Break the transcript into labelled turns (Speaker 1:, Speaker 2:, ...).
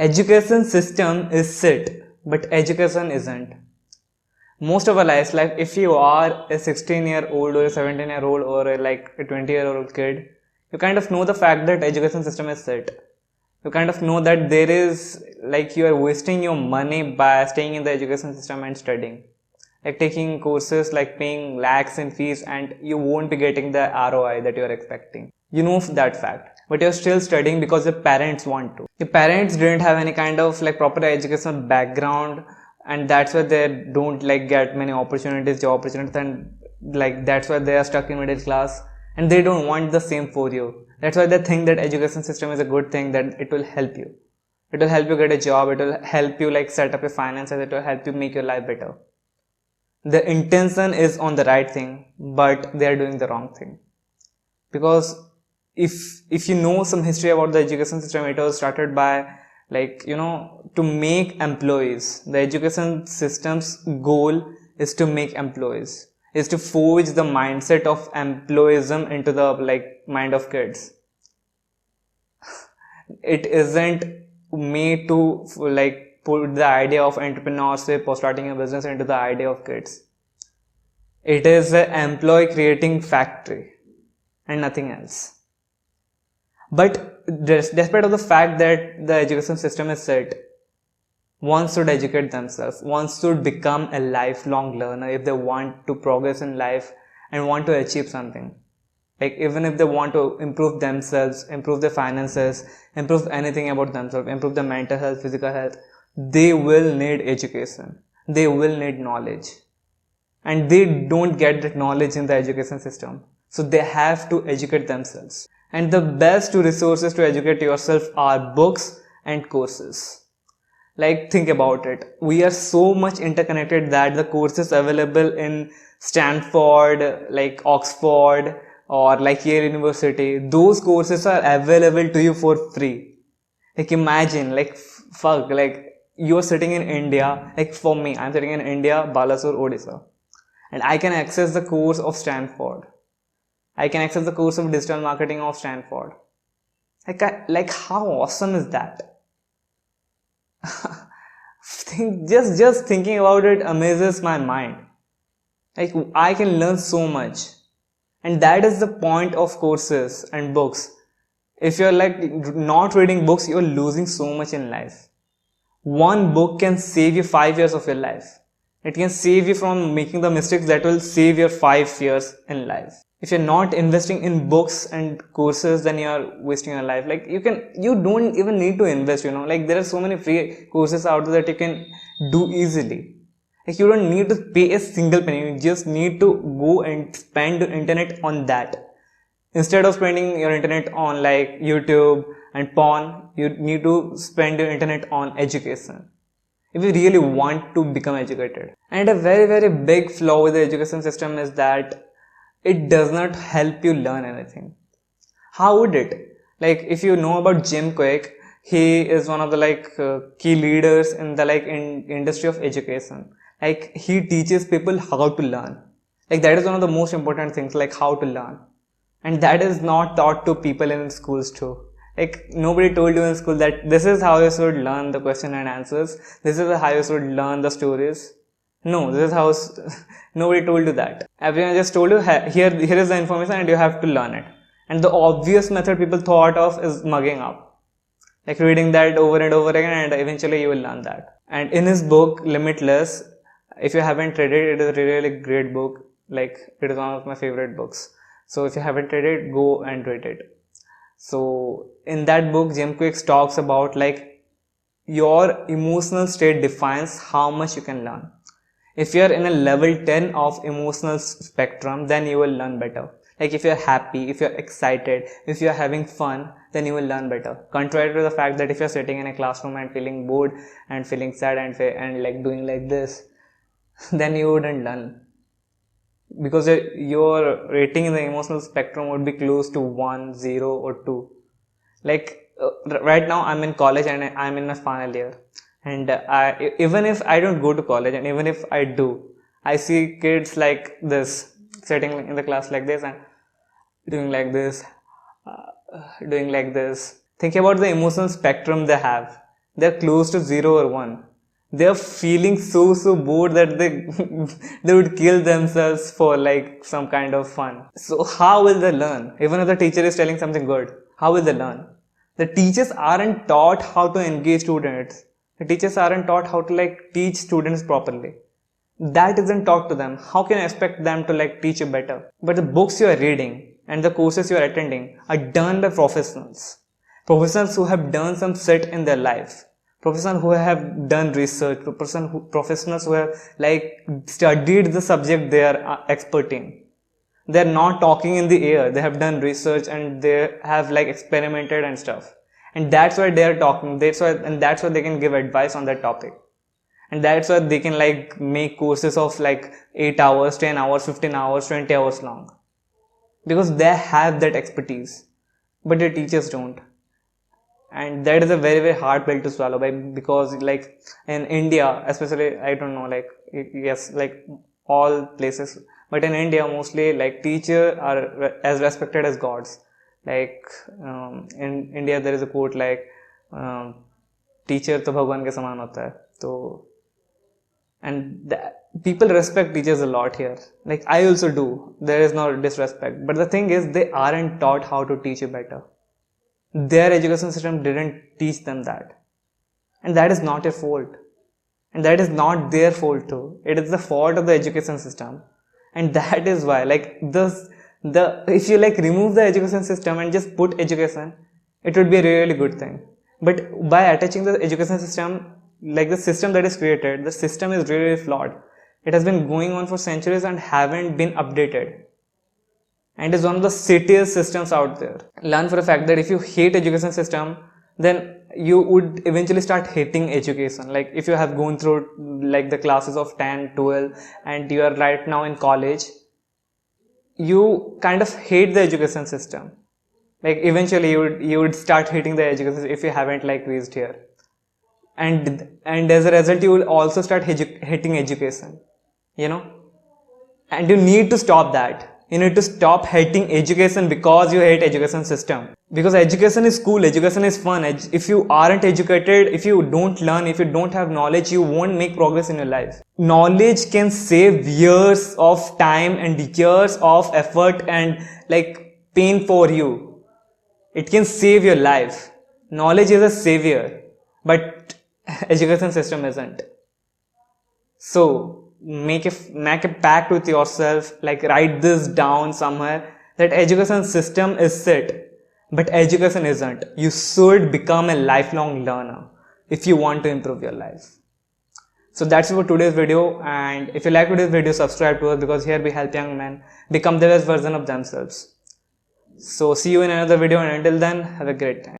Speaker 1: Education system is set, but education isn't. Most of our lives, like if you are a 16-year-old or a 17-year-old or a 20-year-old kid, you kind of know the fact that education system is set. You kind of know that there is, like, you are wasting your money by staying in the education system and studying. Like taking courses, like paying lakhs in fees, and you won't be getting the ROI that you are expecting. You know that fact, but you're still studying because your parents want to. Your parents didn't have any kind of like proper educational background, and that's why they don't like get many opportunities, job opportunities, and like that's why they are stuck in middle class, and they don't want the same for you. That's why they think that education system is a good thing, that it will help you. It will help you get a job, it will help you like set up your finances, it will help you make your life better. The intention is on the right thing, but they are doing the wrong thing. Because if you know some history about the education system, it was started by to make employees. The education system's goal is to make employees, is to forge the mindset of employism into the mind of kids. It isn't made to put the idea of entrepreneurship or starting a business into the idea of kids. It is an employee creating factory and nothing else. But despite of the fact that the education system is set, one should educate themselves. One should become a lifelong learner if they want to progress in life and want to achieve something. Like even if they want to improve themselves, improve their finances, improve anything about themselves, improve their mental health, physical health, they will need education. They will need knowledge. And they don't get that knowledge in the education system. So they have to educate themselves. And the best two resources to educate yourself are books and courses. Like think about it. We are so much interconnected that the courses available in Stanford, like Oxford, or like Yale University, those courses are available to you for free. Like imagine, you are sitting in India, like for me, I'm sitting in India, Balasore, Odisha, and I can access the course of Stanford. I can access the course of digital marketing of Stanford. Like how awesome is that? just thinking about it amazes my mind. Like I can learn so much. And that is the point of courses and books. If you're not reading books, you're losing so much in life. One book can save you 5 years of your life. It can save you from making the mistakes that will save your 5 years in life. If you're not investing in books and courses, then you're wasting your life. Like you don't even need to invest, like there are so many free courses out there that you can do easily. Like you don't need to pay a single penny, you just need to go and spend your internet on that. Instead of spending your internet on like YouTube and porn, you need to spend your internet on education. If you really want to become educated. And a very, very big flaw with the education system is that it does not help you learn anything. How would it? Like if you know about Jim Quick, he is one of the key leaders in the industry of education. Like he teaches people how to learn. Like that is one of the most important things, like how to learn. And that is not taught to people in schools too. Like nobody told you in school that this is how you should learn the question and answers. This is how you should learn the stories. No, this is how nobody told you that. Everyone just told you here is the information and you have to learn it. And the obvious method people thought of is mugging up. Like reading that over and over again, and eventually you will learn that. And in his book Limitless, if you haven't read it, it is a really great book. Like it is one of my favorite books. So if you haven't read it, go and read it. So in that book, Jim Quick talks about like your emotional state defines how much you can learn. If you are in a level 10 of emotional spectrum, then you will learn better. Like if you are happy, if you are excited, if you are having fun, then you will learn better. Contrary to the fact that if you are sitting in a classroom and feeling bored and feeling sad and like doing like this, then you wouldn't learn. Because your rating in the emotional spectrum would be close to 1, 0 or 2. Like right now I'm in college and I'm in my final year. And even if I don't go to college, and even if I do, I see kids like this, sitting in the class like this and doing like this, doing like this. Think about the emotional spectrum they have. They're close to 0 or 1. They're feeling so bored that they they would kill themselves for like some kind of fun. So how will they learn? Even if the teacher is telling something good, how will they learn? The teachers aren't taught how to engage students. The teachers aren't taught how to like teach students properly. That isn't taught to them. How can I expect them to like teach you better? But the books you are reading and the courses you are attending are done by professionals. Professionals who have done some set in their life. Professionals who have done research. Professionals who have like studied the subject they are expert in. They're not talking in the air. They have done research and they have like experimented and stuff. And that's why they are talking. That's why they can give advice on that topic. And that's why they can like make courses of like 8 hours, 10 hours, 15 hours, 20 hours long. Because they have that expertise. But the teachers don't. And that is a very hard pill to swallow because like in India, especially, I don't know, like yes, like all places, but in India mostly like teachers are as respected as gods. Like in India there is a quote like teacher to bhagwan ke saman hota hai. So and people respect teachers a lot here. Like I also do. There is no disrespect, but the thing is they aren't taught how to teach you better. Their education system didn't teach them that. And that is not your fault. And that is not their fault too. It is the fault of the education system. And that is why like if you like remove the education system and just put education, it would be a really good thing. But by attaching the education system, like the system that is created, the system is really flawed. It has been going on for centuries and haven't been updated. And is one of the shittiest systems out there. Learn for a fact that if you hate education system, then you would eventually start hating education. Like if you have gone through like the classes of 10, 12 and you are right now in college, you kind of hate the education system. Like eventually you would start hating the education system if you haven't like reached here. And as a result you will also start hating education, you know. And you need to stop that. You need to stop hating education because you hate education system. Because education is cool, education is fun. If you aren't educated, if you don't learn, if you don't have knowledge, you won't make progress in your life. Knowledge can save years of time and years of effort and like pain for you. It can save your life. Knowledge is a savior, but education system isn't. So make a pact with yourself, like write this down somewhere, that education system is set, but education isn't. You should become a lifelong learner if you want to improve your life. So that's it for today's video, and if you like today's video, subscribe to us because here we help young men become the best version of themselves. So see you in another video, and until then, have a great time.